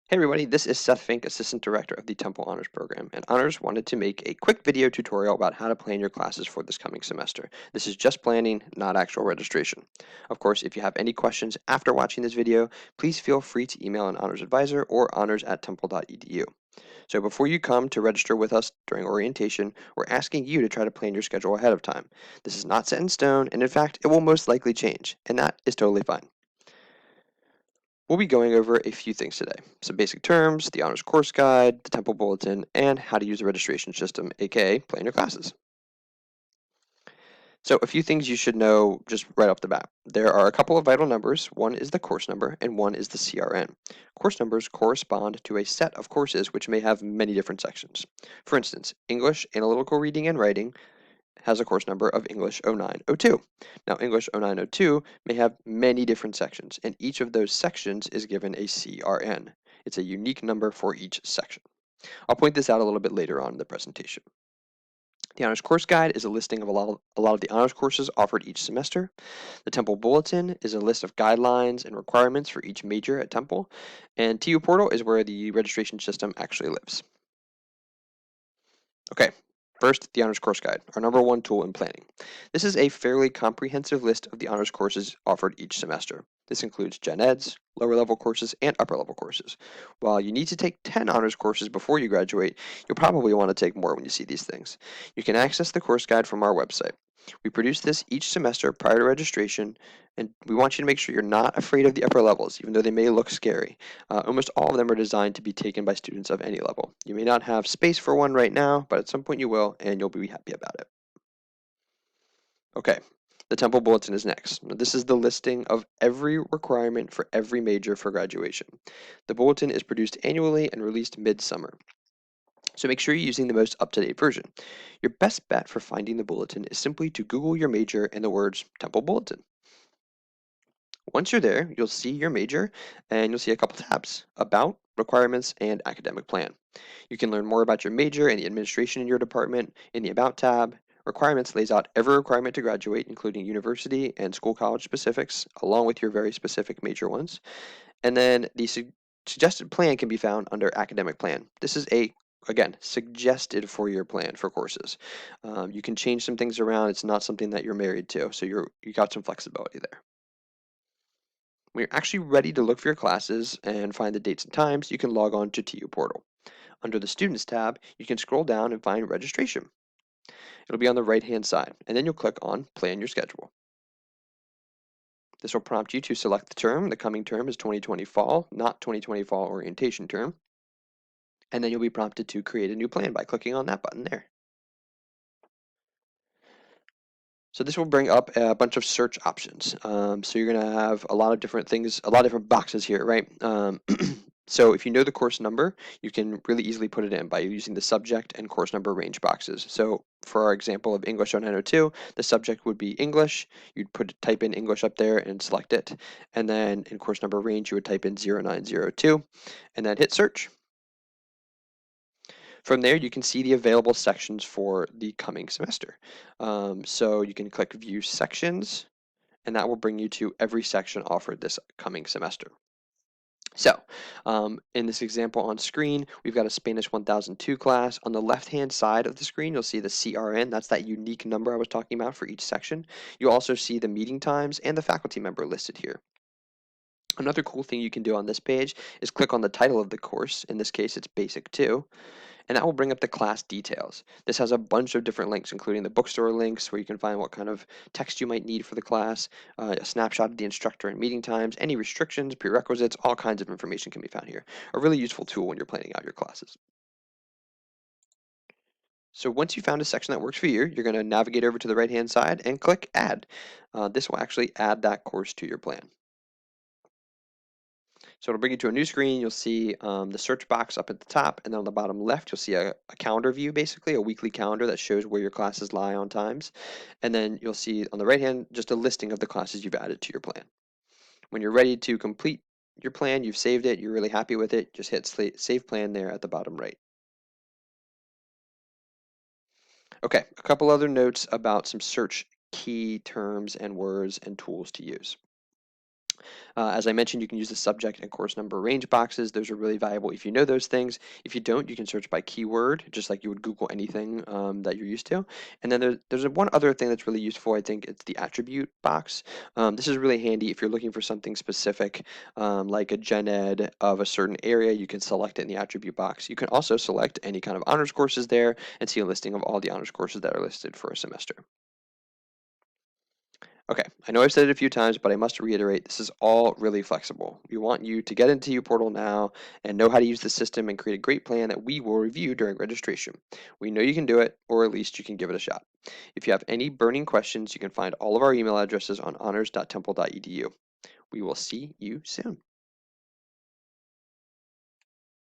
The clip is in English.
Hey everybody, this is Seth Fink, Assistant Director of the Temple Honors Program, and Honors wanted to make a quick video tutorial about how to plan your classes for this coming semester. This is just planning, not actual registration. Of course, if you have any questions after watching this video, please feel free to email an Honors Advisor or honors@temple.edu. So before you come to register with us during orientation, we're asking you to try to plan your schedule ahead of time. This is not set in stone, and in fact, it will most likely change, and that is totally fine. We'll be going over a few things today. Some basic terms, the Honors Course Guide, the Temple Bulletin, and how to use a registration system, aka plan your classes. So a few things you should know just right off the bat. There are a couple of vital numbers. One is the course number and one is the CRN. Course numbers correspond to a set of courses which may have many different sections. For instance, English, Analytical Reading and Writing has a course number of English 0902. Now, English 0902 may have many different sections, and each of those sections is given a CRN. It's a unique number for each section. I'll point this out a little bit later on in the presentation. The Honors Course Guide is a listing of a lot of the honors courses offered each semester. The Temple Bulletin is a list of guidelines and requirements for each major at Temple, and TU Portal is where the registration system actually lives. Okay, first, the Honors Course Guide, our number one tool in planning. This is a fairly comprehensive list of the honors courses offered each semester. This includes Gen Eds, lower level courses, and upper level courses. While you need to take 10 honors courses before you graduate, you'll probably want to take more when you see these things. You can access the course guide from our website. We produce this each semester prior to registration, and we want you to make sure you're not afraid of the upper levels, even though they may look scary. Almost all of them are designed to be taken by students of any level. You may not have space for one right now, but at some point you will, and you'll be happy about it. Okay, the Temple Bulletin is next. Now, this is the listing of every requirement for every major for graduation. The Bulletin is produced annually and released midsummer. So make sure you're using the most up-to-date version. Your best bet for finding the Bulletin is simply to Google your major and the words Temple Bulletin. Once you're there, you'll see your major and you'll see a couple tabs: About, Requirements, and Academic Plan. You can learn more about your major and the administration in your department in the About tab. Requirements lays out every requirement to graduate, including university and school college specifics, along with your very specific major ones. And then the suggested plan can be found under Academic Plan. This is again, suggested for your plan for courses. You can change some things around. It's not something that you're married to, so you got some flexibility there. When you're actually ready to look for your classes and find the dates and times, you can log on to TU Portal. Under the Students tab, you can scroll down and find Registration. It'll be on the right-hand side, and then you'll click on Plan Your Schedule. This will prompt you to select the term. The coming term is 2020 fall, not 2020 fall orientation term. And then you'll be prompted to create a new plan by clicking on that button there. So this will bring up a bunch of search options. So you're going to have a lot of different things, a lot of different boxes here, right? So if you know the course number, you can really easily put it in by using the subject and course number range boxes. So for our example of English 0902, the subject would be English. You'd type in English up there and select it. And then in course number range, you would type in 0902 and then hit search. From there, you can see the available sections for the coming semester. So you can click View Sections, and that will bring you to every section offered this coming semester. So, in this example on screen, we've got a Spanish 1002 class. On the left-hand side of the screen, you'll see the CRN. That's that unique number I was talking about for each section. You'll also see the meeting times and the faculty member listed here. Another cool thing you can do on this page is click on the title of the course. In this case, it's Basic 2. And that will bring up the class details. This has a bunch of different links, including the bookstore links where you can find what kind of text you might need for the class, a snapshot of the instructor and meeting times, any restrictions, prerequisites, all kinds of information can be found here. A really useful tool when you're planning out your classes. So once you found a section that works for you, you're going to navigate over to the right-hand side and click Add. This will actually add that course to your plan. So it'll bring you to a new screen. You'll see the search box up at the top, and then on the bottom left, you'll see a calendar view, basically a weekly calendar that shows where your classes lie on times. And then you'll see on the right hand just a listing of the classes you've added to your plan. When you're ready to complete your plan, you've saved it, you're really happy with it, just hit Save Plan there at the bottom right. Okay, a couple other notes about some search key terms and words and tools to use. As I mentioned, you can use the subject and course number range boxes. Those are really valuable if you know those things. If you don't, you can search by keyword, just like you would Google anything that you're used to. And then there's one other thing that's really useful. I think it's the attribute box. This is really handy if you're looking for something specific, like a gen ed of a certain area. You can select it in the attribute box. You can also select any kind of honors courses there and see a listing of all the honors courses that are listed for a semester. Okay, I know I've said it a few times, but I must reiterate, this is all really flexible. We want you to get into uPortal now and know how to use the system and create a great plan that we will review during registration. We know you can do it, or at least you can give it a shot. If you have any burning questions, you can find all of our email addresses on honors.temple.edu. We will see you soon.